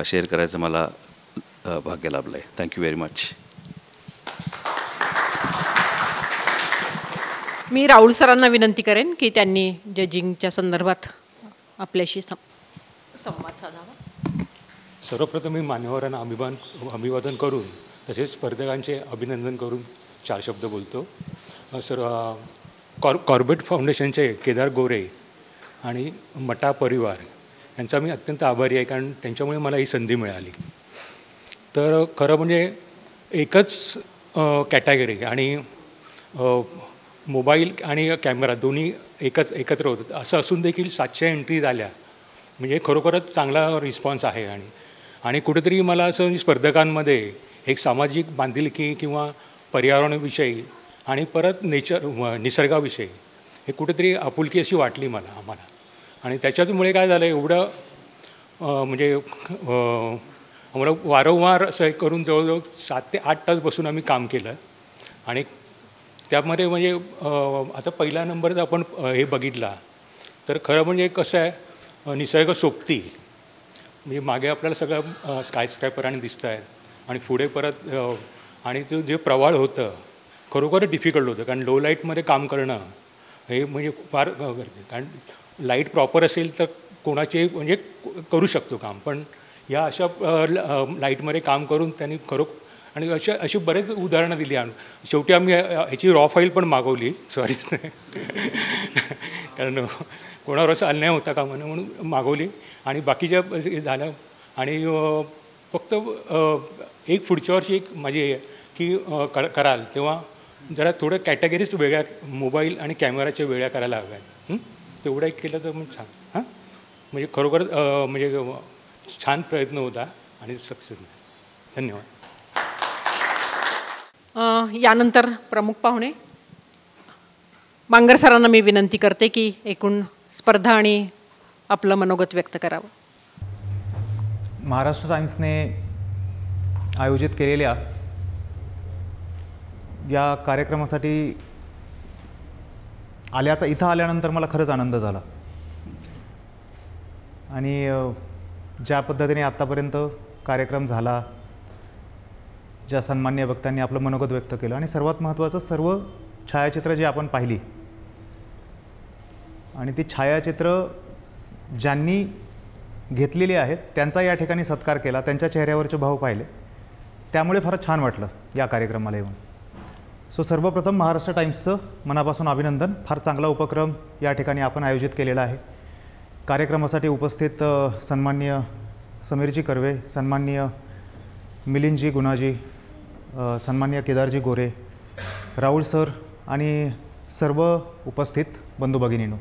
शेअर करायचं मला भाग्य लाभलं आहे. Thank you very much.
मी राहुल सरांना विनंती करेन की त्यांनी जजिंगच्या संदर्भात आपल्याशी संवाद साधावा.
सर्वप्रथम मी मान्यवरांना अभिवादन करून तसेच स्पर्धकांचे अभिनंदन करून 4 शब्द बोलतो. कॉर्बेट फाउंडेशनचे केदार गोरे आणि मटा परिवार यांचा मी अत्यंत आभारी आहे, कारण त्यांच्यामुळे मला ही संधी मिळाली. तर खरं म्हणजे एकच कॅटेगरी आणि मोबाईल आणि कॅमेरा दोन्ही एकत्र होतं, असं असून देखील 700 एंट्री झाल्या, म्हणजे खरोखरच चांगला रिस्पॉन्स आहे. आणि कुठेतरी मला असं स्पर्धकांमध्ये एक सामाजिक बांधिलकी किंवा पर्यावरणाविषयी आणि परत निसर्गाविषयी हे कुठेतरी आपुलकी अशी वाटली आम्हाला. आणि त्याच्यामुळे काय झालं, एवढं म्हणजे आम्हाला वारंवार असं करून जवळजवळ 7 ते 8 तास बसून आम्ही काम केलं. आणि त्यामध्ये म्हणजे आता पहिला नंबर जर आपण हे बघितला तर खरं म्हणजे कसं आहे, निसर्ग सोबती म्हणजे मागे आपल्याला सगळं स्कायस्क्रॅपर आणि दिसत आहेत आणि पुढे परत आणि ते जे प्रवाळ होतं खरोखर डिफिकल्ट होतं, कारण लो लाईटमध्ये काम करणं हे म्हणजे फार गरजेचं. कारण लाईट प्रॉपर असेल तर कोणाचे म्हणजे करू शकतो काम, पण या अशा लाईटमध्ये काम करून त्यांनी आणि अशी बरेच उदाहरणं दिली. शेवटी आम्ही ह्याची रॉ फाईल पण मागवली, सॉरीच कारण कोणावर असं अन्याय होता का म्हणून मागवली. आणि बाकीच्या झालं. आणि फक्त एक पुढच्या वर्षी एक माझी की कराल तेव्हा जरा थोडं कॅटेगरीज वेगळ्या, मोबाईल आणि कॅमेराच्या वेगळ्या करायला हव्या. तेवढं एक केलं तर मग छान. म्हणजे खरोखर म्हणजे छान प्रयत्न होता आणि सक्सेस होता. धन्यवाद.
यानंतर प्रमुख पाहुणे बांगर सरांना मी विनंती करते की एकूण स्पर्धा आणि आपलं मनोगत व्यक्त करावं.
महाराष्ट्र टाइम्सने आयोजित केलेल्या या कार्यक्रमासाठी इथं आल्यानंतर मला खरंच आनंद झाला. आणि ज्या पद्धतीने आत्तापर्यंत कार्यक्रम झाला, ज्या सन्माननीय वक्त्यांनी आपलं मनोगत व्यक्त केलं आणि सर्वात महत्त्वाचं सर्व छायाचित्र जी आपण पाहिली आणि ती छायाचित्र ज्यांनी घेतलेली आहेत त्यांचा या ठिकाणी सत्कार केला, त्यांच्या चेहऱ्यावरचे भाव पाहिले, त्यामुळे फार छान वाटलं या कार्यक्रमाला येऊन. सो सर्वप्रथम महाराष्ट्र टाइम्सचं मनापासून अभिनंदन. फार चांगला उपक्रम या ठिकाणी आपण आयोजित केलेला आहे. कार्यक्रमासाठी उपस्थित सन्माननीय समीरजी कर्वे, सन्माननीय मिलिंदजी गुणाजी, सन्माननीय केदारजी गोरे, राहुल सर आणि सर्व उपस्थित बंधू भगिनींनो,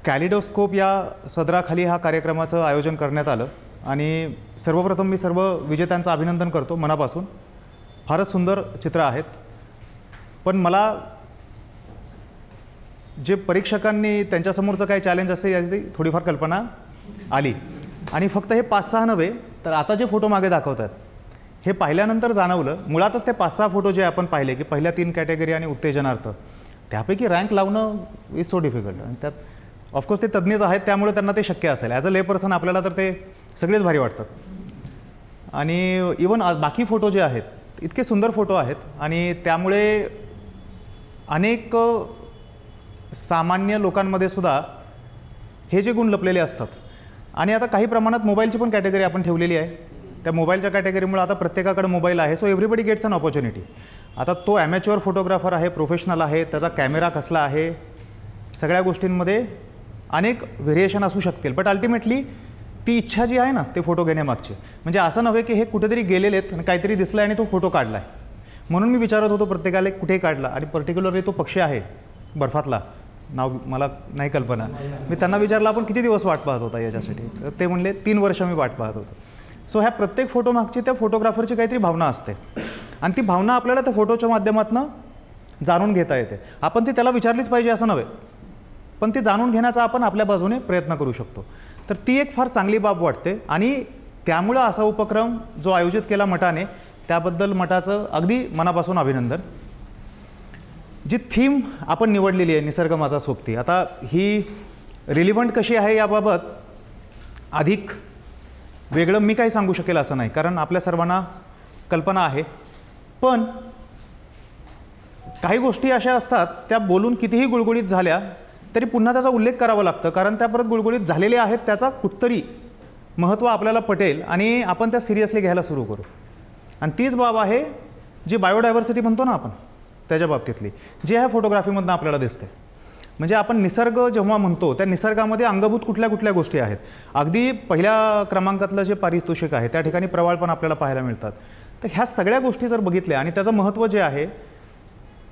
कॅलिडोस्कोप या सदराखाली हा कार्यक्रमाचं आयोजन करण्यात आलं. आणि सर्वप्रथम मी सर्व विजेत्यांचं अभिनंदन करतो मनापासून. फारच सुंदर चित्र आहेत. पण मला जे परीक्षकांनी त्यांच्यासमोरचं काय चॅलेंज असेल याची थोडीफार कल्पना आली. आणि फक्त हे 5-6 नव्हे तर आता जे फोटो मागे दाखवतात हे पाहिल्यानंतर जाणवलं, मुळातच ते 5-6 फोटो जे आपण पाहिले की पहिल्या 3 कॅटेगरी आणि उत्तेजनार्थ, त्यापैकी रँक लावणं इज सो डिफिकल्ट. आणि त्यात ऑफकोर्स ते तज्ज्ञच आहेत त्यामुळे त्यांना ते शक्य असेल. ॲज अ ले पर्सन आपल्याला तर ते सगळेच भारी वाटतात. आणि इवन बाकी फोटो जे आहेत इतके सुंदर फोटो आहेत आणि त्यामुळे अनेक सामान्य लोकांमध्ये सुद्धा हे जे गुण लपलेले असतात. आणि आता काही प्रमाणात मोबाईलची पण कॅटेगरी आपण ठेवलेली आहे. त्या मोबाईलच्या कॅटेगरीमुळे आता प्रत्येकाकडे मोबाईल आहे. So everybody gets an opportunity. आता तो ॲमॅच्युअर फोटोग्राफर आहे, प्रोफेशनल आहे, त्याचा कॅमेरा कसला आहे, सगळ्या गोष्टींमध्ये अनेक व्हेरिएशन असू शकतील. बट अल्टिमेटली ती इच्छा जी आहे ना ते फोटो घेण्यामागची, म्हणजे असं नव्हे की हे कुठेतरी गेलेले आहेत आणि काहीतरी दिसलं आणि तो फोटो काढला आहे. म्हणून मी विचारत होतो प्रत्येकाला कुठे काढला. आणि पर्टिक्युलरली तो पक्षी आहे बर्फातला, नाव मला नाही कल्पना, मी त्यांना विचारलं आपण किती दिवस वाट पाहत होता याच्यासाठी. तर ते म्हणले 3 वर्ष मी वाट पाहत होतो. सो ह्या प्रत्येक फोटो मागची त्या फोटोग्राफरची काहीतरी भावना असते आणि ती भावना आपल्याला त्या फोटोच्या माध्यमातून जाणून घेता येते. आपण ती त्याला विचारलीच पाहिजे असं नव्हे, पण ती जाणून घेण्याचा आपण आपल्या बाजूने प्रयत्न करू शकतो. तर ती एक फार चांगली बाब वाटते. आणि त्यामुळं असा उपक्रम जो आयोजित केला मठाने त्याबद्दल मठाचं अगदी मनापासून अभिनंदन. जी थीम आपण निवडलेली आहे निसर्ग माझा सोबती, आता ही रिलिव्हंट कशी आहे याबाबत अधिक वेगळं मी काही सांगू शकेल असं नाही, कारण आपल्या सर्वांना कल्पना आहे. पण काही गोष्टी अशा असतात त्या बोलून कितीही गुळगुळीत झाल्या तरी पुन्हा त्याचा उल्लेख करावा लागतं, कारण त्या परत गुळगुळीत झालेल्या आहेत, त्याचा कुठतरी महत्त्व आपल्याला पटेल आणि आपण त्या सिरियसली घ्यायला सुरू करू. आणि तीच बाब आहे जी बायोडायव्हर्सिटी म्हणतो ना आपण त्याच्या बाबतीतली, जी ह्या फोटोग्राफीमधून आपल्याला दिसते. म्हणजे आपण निसर्ग जेव्हा म्हणतो त्या निसर्गामध्ये अंगभूत कुठल्या कुठल्या गोष्टी आहेत. अगदी पहिल्या क्रमांकातलं जे पारितोषिक आहे त्या ठिकाणी प्रवाळ पण आपल्याला पाहायला मिळतात. तर ह्या सगळ्या गोष्टी जर बघितल्या आणि त्याचं महत्त्व जे आहे,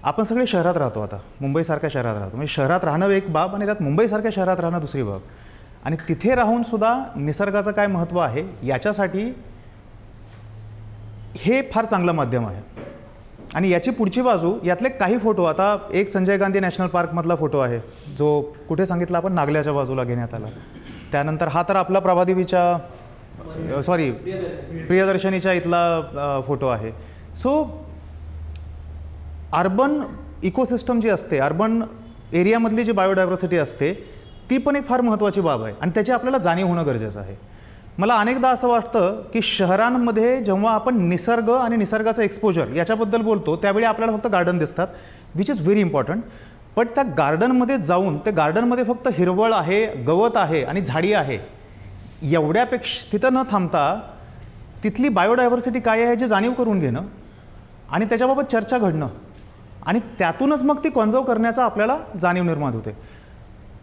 आपण सगळे शहरात राहतो, आता मुंबईसारख्या शहरात राहतो, म्हणजे शहरात राहणं एक बाब आणि त्यात मुंबईसारख्या शहरात राहणं दुसरी बाब. आणि तिथे राहूनसुद्धा निसर्गाचं काय महत्त्व आहे याच्यासाठी हे फार चांगलं माध्यम आहे. आणि याची पुढची बाजू, यातले काही फोटो, आता एक संजय गांधी नॅशनल पार्कमधला फोटो आहे जो कुठे सांगितलं आपण, नागल्याच्या बाजूला घेण्यात आला. त्यानंतर हा तर आपला प्रभादेवीच्या प्रियदर्शनीच्या इथला फोटो आहे. सो अर्बन इकोसिस्टम जी असते, अर्बन एरियामधली जी बायोडायव्हर्सिटी असते ती पण एक फार महत्त्वाची बाब आहे आणि त्याची आपल्याला जाणीव होणं गरजेचं आहे. मला अनेकदा असं वाटतं की शहरांमध्ये जेव्हा आपण निसर्ग आणि निसर्गाचं एक्सपोजर याच्याबद्दल बोलतो त्यावेळी आपल्याला फक्त गार्डन दिसतात, विच इज व्हेरी इम्पॉर्टंट. पण त्या गार्डनमध्ये जाऊन ते गार्डनमध्ये फक्त हिरवळ आहे, गवत आहे आणि झाडी आहे एवढ्यापेक्षा तिथं न थांबता तिथली बायोडायव्हर्सिटी काय आहे याची जाणीव करून घेणं आणि त्याच्याबाबत चर्चा घडणं आणि त्यातूनच मग ती कॉन्झर्व करण्याचा आपल्याला जाणीव निर्माण होते.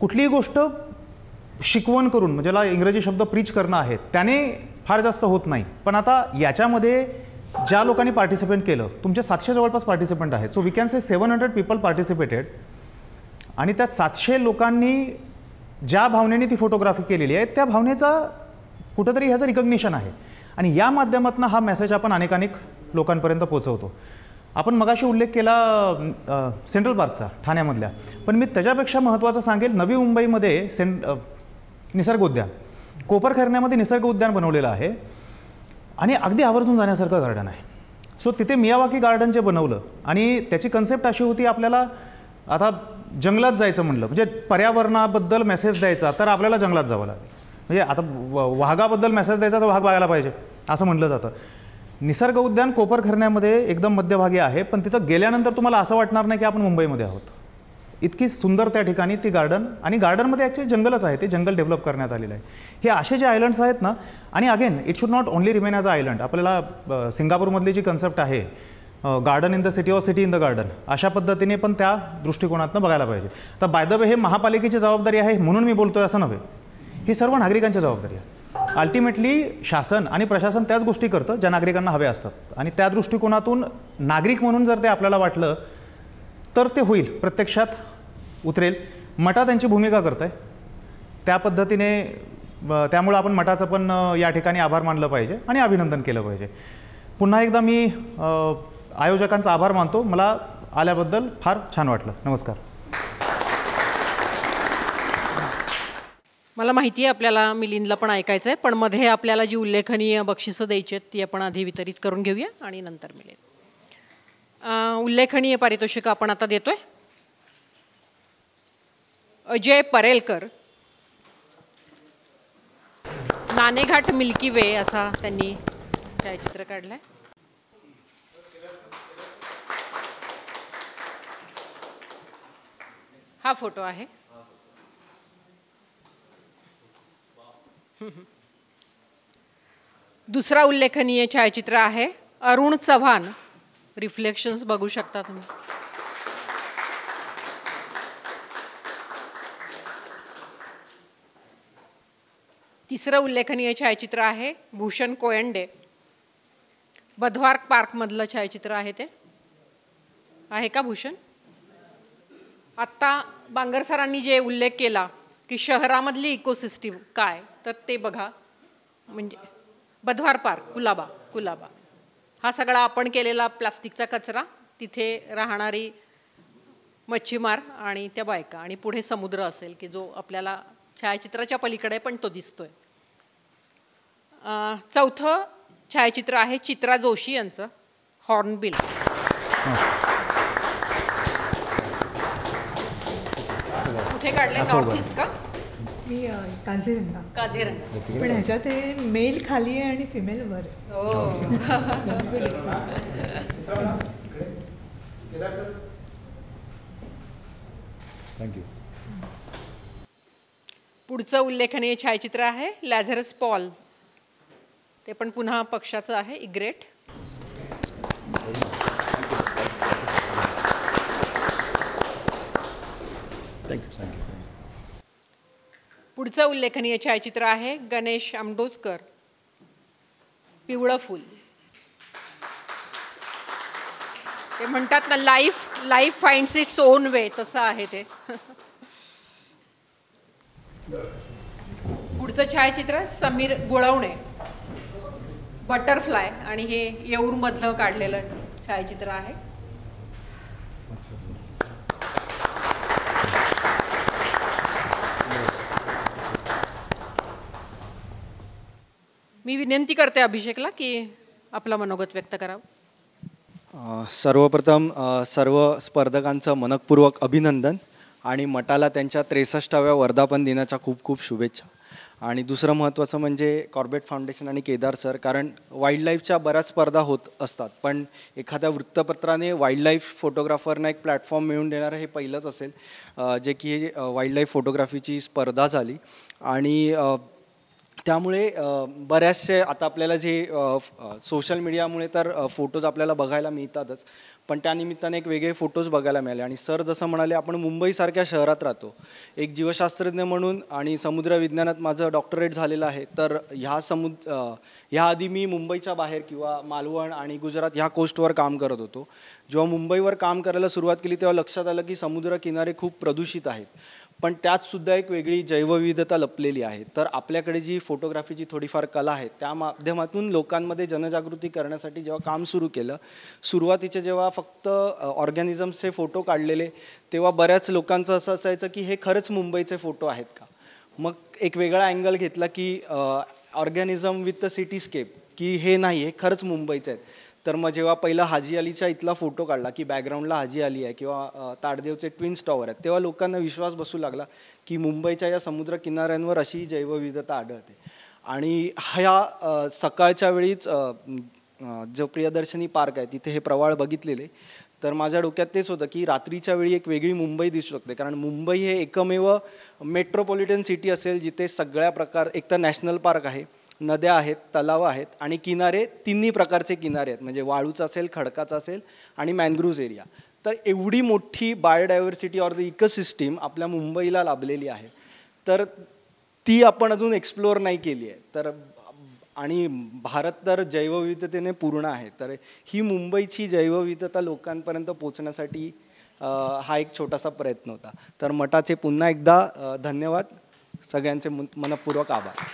कुठलीही गोष्ट शिकवण करून, म्हणजे ज्याला इंग्रजी शब्द प्रीच करणं आहे, त्याने फार जास्त होत नाही. पण आता याच्यामध्ये ज्या लोकांनी पार्टिसिपेट केलं, तुमचे 700 जवळपास पार्टिसिपंट आहेत. So we can say 700 people participated. आणि त्या 700 लोकांनी ज्या भावनेने ती फोटोग्राफी केलेली आहे त्या भावनेचा कुठंतरी ह्याचं रिकग्निशन आहे. आणि या माध्यमातून हा मेसेज आपण अनेक लोकांपर्यंत पोहोचवतो. आपण मगाशी उल्लेख केला सेंट्रल पार्कचा, ठाण्यामधल्या, पण मी त्याच्यापेक्षा महत्त्वाचं सांगेल, नवी मुंबईमध्ये निसर्ग उद्यान, कोपरखैरण्यामध्ये निसर्ग उद्यान बनवलेलं आहे आणि अगदी आवर्जून जाण्यासारखं गार्डन आहे. सो तिथे मियावाकी गार्डन जे बनवलं आणि त्याची कन्सेप्ट अशी होती, आपल्याला आता जंगलात जायचं म्हणलं म्हणजे पर्यावरणाबद्दल मेसेज द्यायचा तर आपल्याला जंगलात जावं लागेल. म्हणजे आता वाघाबद्दल मेसेज द्यायचा तर वाघ बघायला पाहिजे असं म्हटलं जातं. निसर्ग उद्यान कोपरखैरण्यामध्ये एकदम मध्यभागी आहे, पण तिथं गेल्यानंतर तुम्हाला असं वाटणार नाही की आपण मुंबईमध्ये आहोत. इतकी सुंदर त्या ठिकाणी ती गार्डन, आणि गार्डनमध्ये ॲक्च्युली जंगलच आहे, ते जंगल डेव्हलप करण्यात आलेलं आहे. हे असे जे आयलंड्स आहेत ना, आणि again it should not only remain as a island. आपल्याला सिंगापूरमधली जी कन्सेप्ट आहे garden in the city or city in the garden, अशा पद्धतीने पण त्या दृष्टिकोनातून बघायला पाहिजे. तर बाय द वे हे महापालिकेची जबाबदारी आहे म्हणून मी बोलतोय असं नव्हे, ही सर्व नागरिकांची जबाबदारी आहे. अल्टिमेटली शासन आणि प्रशासन त्याच गोष्टी करतं ज्या नागरिकांना हव्या असतात, आणि त्या दृष्टिकोनातून नागरिक म्हणून जर ते आपल्याला वाटलं तर ते होईल, प्रत्यक्षात उतरेल. मटा त्यांची भूमिका करत आहे त्या पद्धतीने, त्यामुळे आपण मठाचं पण या ठिकाणी आभार मानलं पाहिजे आणि अभिनंदन केलं पाहिजे. पुन्हा एकदा मी आयोजकांचा आभार मानतो. मला आल्याबद्दल फार छान वाटलं. नमस्कार.
मला माहिती आहे आपल्याला मिलिंदला पण ऐकायचं आहे, पण मध्ये आपल्याला जी उल्लेखनीय बक्षिसं द्यायची आहेत ती आपण आधी वितरित करून घेऊया आणि नंतर मिळेल. उल्लेखनीय पारितोषिक आपण आता देतोय. अजय परेलकर, नाणेघाट मिल्की वे असा त्यांनी छायाचित्र काढलंय. हा फोटो आहे. दुसरा उल्लेखनीय छायाचित्र आहे अरुण चव्हाण, रिफ्लेक्शन्स बघू शकता तुम्ही. तिसरं उल्लेखनीय छायाचित्र आहे भूषण कोयंडे, बधवार पार्कमधलं छायाचित्र आहे. ते आहे का भूषण? आत्ता बांगर सरांनी जे उल्लेख केला की शहरामधली इकोसिस्टीम काय, तर ते बघा. म्हणजे बधवार पार्क, कुलाबा हा सगळा आपण केलेला प्लास्टिकचा कचरा, तिथे राहणारी मच्छीमार आणि त्या बायका, आणि पुढे समुद्र असेल की जो आपल्याला छायाचित्राच्या पलीकडे पण तो दिसतोय. चौथं छायाचित्र आहे चित्रा जोशी यांचं, हॉर्नबिल. कुठे काढले? नॉर्थ ईस्ट का?
मी काझीरंगा. पण ह्याच्यात हे मेल खाली आहे आणि फिमेल वर.
थँक्यू.
पुढचं उल्लेखनीय छायाचित्र आहे लॅझरस पॉल, ते पण पुन्हा पक्षाचं आहे, इग्रेट.
थँक्यू.
पुढचं उल्लेखनीय छायाचित्र आहे गणेश आमडोसकर, पिवळं फूल. ते म्हणतात ना, life finds its own way, तसं आहे ते. पुढचं छायाचित्र समीर गुळवणे, बटरफ्लाय, आणि हे येऊरमधलं काढलेलं छायाचित्र आहे. मी विनंती करते अभिषेकला की आपलं मनोगत व्यक्त करावं.
सर्वप्रथम सर्व स्पर्धकांचं मनपूर्वक अभिनंदन आणि मटाला त्यांच्या 63व्या वर्धापन दिनाच्या खूप खूप शुभेच्छा. आणि दुसरं महत्त्वाचं म्हणजे कॉर्बेट फाउंडेशन आणि केदार सर, कारण वाईल्डलाईफच्या बऱ्याच स्पर्धा होत असतात, पण एखाद्या वृत्तपत्राने वाईल्डलाईफ फोटोग्राफरना एक प्लॅटफॉर्म मिळवून देणारं हे पहिलंच असेल, जे की वाईल्डलाईफ फोटोग्राफीची स्पर्धा झाली. आणि त्यामुळे बऱ्याचशे आता आपल्याला जे सोशल मीडियामुळे तर फोटोज आपल्याला बघायला मिळतातच, पण त्यानिमित्ताने एक वेगळे फोटोज बघायला मिळाले. आणि सर जसं म्हणाले, आपण मुंबईसारख्या शहरात राहतो, एक जीवशास्त्रज्ञ म्हणून आणि समुद्र विज्ञानात माझं डॉक्टरेट झालेलं आहे, तर ह्याआधी मी मुंबईच्या बाहेर किंवा मालवण आणि गुजरात ह्या कोस्टवर काम करत होतो. जेव्हा मुंबईवर काम करायला सुरुवात केली तेव्हा लक्षात आलं की समुद्र किनारे खूप प्रदूषित आहेत, पण त्यातसुद्धा एक वेगळी जैवविविधता लपलेली आहे. तर आपल्याकडे जी फोटोग्राफीची थोडीफार कला आहे, त्या माध्यमातून लोकांमध्ये जनजागृती करण्यासाठी जेव्हा काम सुरू केलं, सुरुवातीचे जेव्हा फक्त ऑर्गॅनिझम्सचे फोटो काढलेले, तेव्हा बऱ्याच लोकांचं असं असायचं की हे खरंच मुंबईचे फोटो आहेत का. मग एक वेगळा अँगल घेतला की ऑर्गॅनिझम विथ द सिटीस्केप, की हे नाही, हे खरंच मुंबईचे आहेत. तर मग जेव्हा पहिला हाजी अलीचा इथला फोटो काढला की बॅकग्राऊंडला हाजी अली आहे किंवा ताडदेवचे ट्विन्स टॉवर आहेत, तेव्हा लोकांना विश्वास बसू लागला की मुंबईच्या या समुद्र किनाऱ्यांवर अशी जैवविविधता आढळते. आणि ह्या सकाळच्या वेळीच जो प्रियदर्शनी पार्क आहे तिथे हे प्रवाळ बघितलेले, तर माझ्या डोक्यात तेच होतं की रात्रीच्या वेळी एक वेगळी मुंबई दिसू शकते, कारण मुंबई हे एकमेव मेट्रोपॉलिटन सिटी असेल जिथे सगळ्या प्रकार, एक तर नॅशनल पार्क आहे, नद्या आहेत, तलाव आहेत आणि किनारे, तिन्ही प्रकारचे किनारे आहेत, म्हणजे वाळूचा असेल, खडकाचा असेल आणि मॅनग्रुव्ज एरिया. तर एवढी मोठी बायोडायव्हर्सिटी ऑर द इकोसिस्टीम आपल्या मुंबईला लाभलेली आहे, तर ती आपण अजून एक्सप्लोअर नाही केली आहे. तर आणि भारत तर जैवविविधतेने पूर्ण आहे, तर ही मुंबईची जैवविविधता लोकांपर्यंत पोचण्यासाठी हा एक छोटासा प्रयत्न होता. तर मटाचे पुन्हा एकदा धन्यवाद, सगळ्यांचे मनपूर्वक आभार.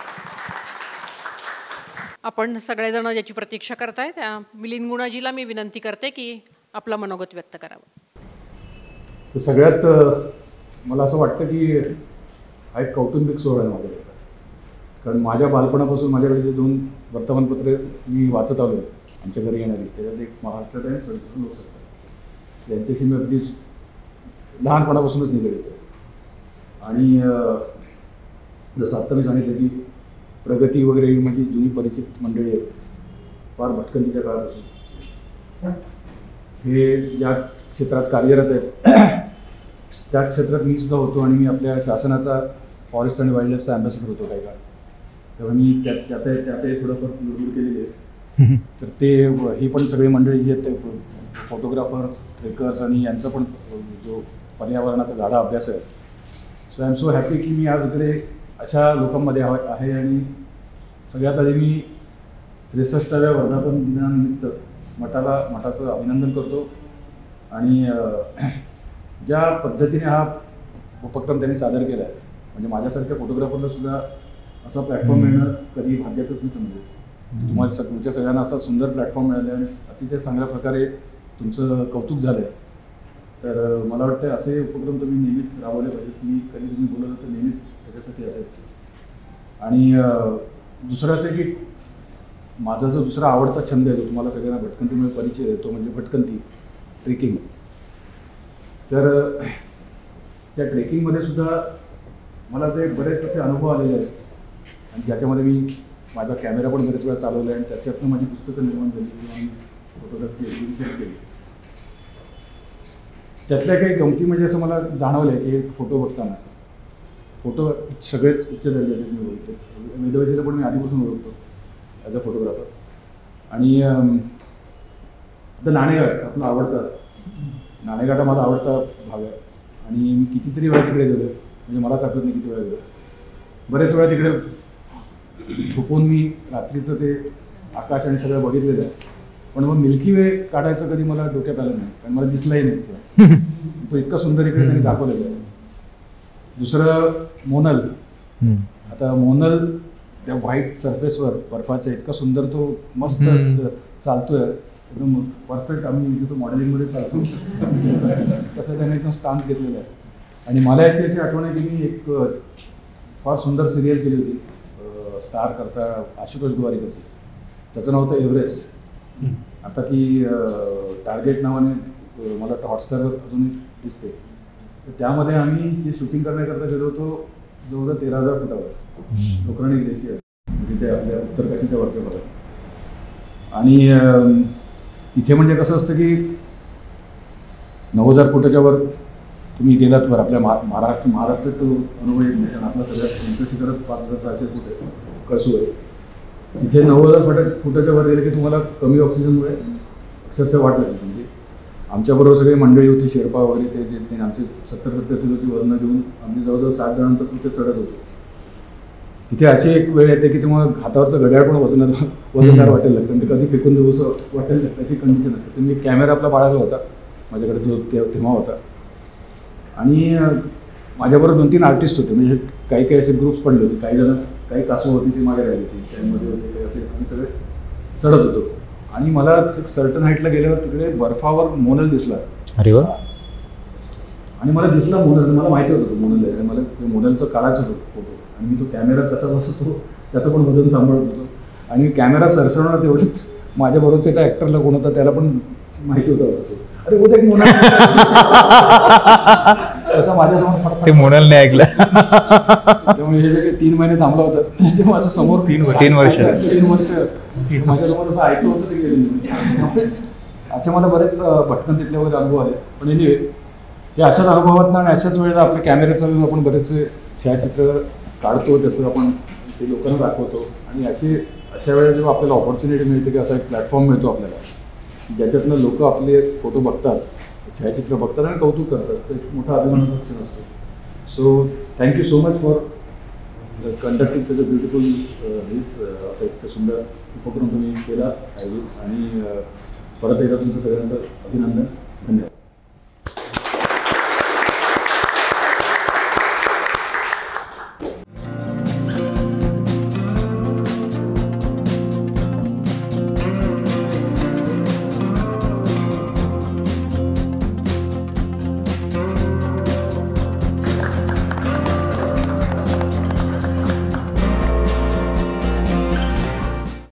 आपण सगळेजण ज्याची प्रतीक्षा करताय त्या मिलिंद गुणाजीला मी विनंती करते की आपलं मनोगत व्यक्त करावं.
सगळ्यात मला असं वाटतं की हा एक कौटुंबिक सोहळा आहे माझ्याकडे, कारण माझ्या बालपणापासून माझ्याकडे जे 2 वर्तमानपत्रे मी वाचत आलो आमच्या घरी येणारी, त्याच्यात एक महाराष्ट्र टाइम्स आणि लोकसत्ता, यांच्याशी मी अगदी लहानपणापासूनच निगडीत आहे. आणि जसं आत्ता मी सांगितलं की प्रगती वगैरे ही माझी जुनी परिचित मंडळी आहेत, फार भटकंतीच्या काळापासून हे ज्या क्षेत्रात कार्यरत आहेत त्या क्षेत्रात मी सुद्धा होतो. आणि मी आपल्या शासनाचा फॉरेस्ट आणि वाईल्डलाईफचा ॲम्बॅसिडर होतो काही काळ, तेव्हा मी त्यातही थोडंफार लुडबुड केलेली आहे. तर ते ही पण सगळी मंडळी जी आहेत ते फोटोग्राफर्स, ट्रेकर्स आणि यांचा पण जो पर्यावरणाचा गाढा अभ्यास आहे. So I am so happy की मी आज इकडे अशा लोकांमध्ये आहे. आणि सगळ्यात आधी मी 63व्या वर्धापन दिनानिमित्त मठाचं अभिनंदन करतो. आणि ज्या पद्धतीने हा उपक्रम त्यांनी सादर केला आहे, म्हणजे माझ्यासारख्या फोटोग्राफरला सुद्धा असा प्लॅटफॉर्म मिळणं कधी भाग्यातच मी समजेल. तुमच्या सगळ्यांना असा सुंदर प्लॅटफॉर्म मिळाला आणि अतिशय चांगल्या प्रकारे तुमचं कौतुक झालं आहे. तर मला वाटतं असे उपक्रम तुम्ही नेहमीच राबवले पाहिजेत. मी कधी तुम्ही बोलवलं तर नेहमीच त्याच्यासाठी असेल. आणि दुसरं असं की माझा जो दुसरा आवडता छंद आहे, जो तुम्हाला सगळ्यांना भटकंतीमुळे परिचय आहे, तो म्हणजे भटकंती, ट्रेकिंग. तर त्या ट्रेकिंगमध्ये सुद्धा मला ते बरेच असे अनुभव आलेले आहेत, आणि ज्याच्यामध्ये मी माझा कॅमेरा पण बरेच वेळा चालवला आहे आणि त्याच्यातून माझी पुस्तकं निर्माण झाली किंवा मी फोटोग्राफी एक्झिबिशन केली. त्यातल्या काही गमती म्हणजे असं मला जाणवलं आहे की फोटो बघताना, फोटो सगळेच उच्च दर्जाचे मी ओळखतो. वेदवतीला पण मी आधीपासून ओळखतो ॲज अ फोटोग्राफर. आणि आता नाणेघाट आपला आवडता, नाणेघाट हा माझा आवडता भाग आहे. आणि मी कितीतरी वेळा तिकडे गेलो, म्हणजे मला आठवत नाही किती वेळा गेलो. बरेच वेळा तिकडे झोपून मी रात्रीचं ते आकाश आणि सगळं बघितलेलं आहे. पण मग मिल्की वे काढायचं कधी मला डोक्यात आलं नाही, कारण मला दिसलाही नाही तिथे. तो इतका सुंदर इकडे त्यांनी दाखवलेलं आहे. दुसरं मोनल. आता मोनल त्या व्हाईट सरफेसवर बर्फाच्या इतका सुंदर तो मस्त चालतोय, एकदम परफेक्ट. आम्ही तिथं मॉडेलिंगमध्ये चालतो तसं त्याने एकदम स्टान्स घेतलेलं आहे. आणि मला याची अशी आठवण आहे की मी एक फार सुंदर सिरियल केली होती स्टार करता आशुतोष गोवारीकरची. त्याचं नाव होतं एव्हरेस्ट. आता ती टार्गेट नावाने मला हॉटस्टारवर अजूनही दिसते. तर त्यामध्ये आम्ही ती शूटिंग करण्याकरता गेलो होतो जवळजवळ 13,000 फुटावर डोकराणी ग्लेशियर, तिथे आपल्या उत्तर काशीच्या वरच्या भागात. आणि तिथे म्हणजे कसं असतं की 9,000 फुटाच्या वर तुम्ही गेलात वर, आपल्या महाराष्ट्रात तो अनुभव येत नाही, कारण आपला सगळ्यात उंच शिखरच 5,600 फूट आहे, कळसू आहे. तिथे 9,000 फुटाच्या वर गेले की तुम्हाला कमी ऑक्सिजनमुळे अक्षरशः वाट लागली. म्हणजे आमच्याबरोबर सगळी मंडळी होती, शेर्पा वगैरे, ते आमचे 70-70 किलोची वजनं घेऊन आम्ही जवळजवळ 7 जणांचं तिथे चढत होतो. तिथे अशी एक वेळ येते की तेव्हा हातावरचं घड्याळ पण वजनदार वाटेल लागतं, ते कधी फेकून देऊ असं वाटेल अशी कंडिशन असते. तर मी कॅमेरा आपला बाळगला होता माझ्याकडे, जो तेव्हा होता. आणि माझ्याबरोबर 2-3 आर्टिस्ट होते, म्हणजे काही असे ग्रुप्स पडले होते. काही कासव होती ती मागे राहिली होती, त्यामध्ये होते काही असे. आम्ही सगळे चढत होतो. आणि मला सर्टन हाईटला गेल्यावर तिकडे बर्फावर मोनल दिसला.
अरे वा.
आणि मला दिसला मोनल, मला माहिती होतं तो मोनल आहे. मला मोनलचं काढायचं होतं फोटो. आणि मी तो कॅमेरा कसा बसतो त्याचं पण वजन सांभाळत होतो. आणि कॅमेरा सरसवणार तेवढंच माझ्याबरोबरच्या त्या ॲक्टरला कोण होता त्याला पण माहिती होतं. अरे होत एक मोनल असं माझ्यासमोर
ते मोनलने ऐकलं.
त्यामुळे हे जे 3 महिने थांबला होता ते माझ्या समोर 3 वर्ष माझ्यासमोर असं ऐकलं होतं ते गेले. असे मला बरेच भटकन तिथले वगैरे अनुभव आले. पण एनिवे हे अशाच अनुभवात आणि अशाच वेळेला आपल्या कॅमेऱ्याचं आपण बरेचसे छायाचित्र काढतो, त्याचं आपण ते लोकांना दाखवतो. आणि अशा वेळेला जेव्हा आपल्याला ऑपॉर्च्युनिटी मिळते की असा एक प्लॅटफॉर्म मिळतो आपल्याला, ज्याच्यातनं लोक आपले फोटो बघतात, छायाचित्र बघतात आणि कौतुक करतात, तर एक मोठा अभिमानाचा क्षण असतो. So thank you so much for conducting such a beautiful असं एक सुंदर उपक्रम तुम्ही केला. आणि परत एकदा तुमचं सगळ्यांचं अभिनंदन. धन्यवाद.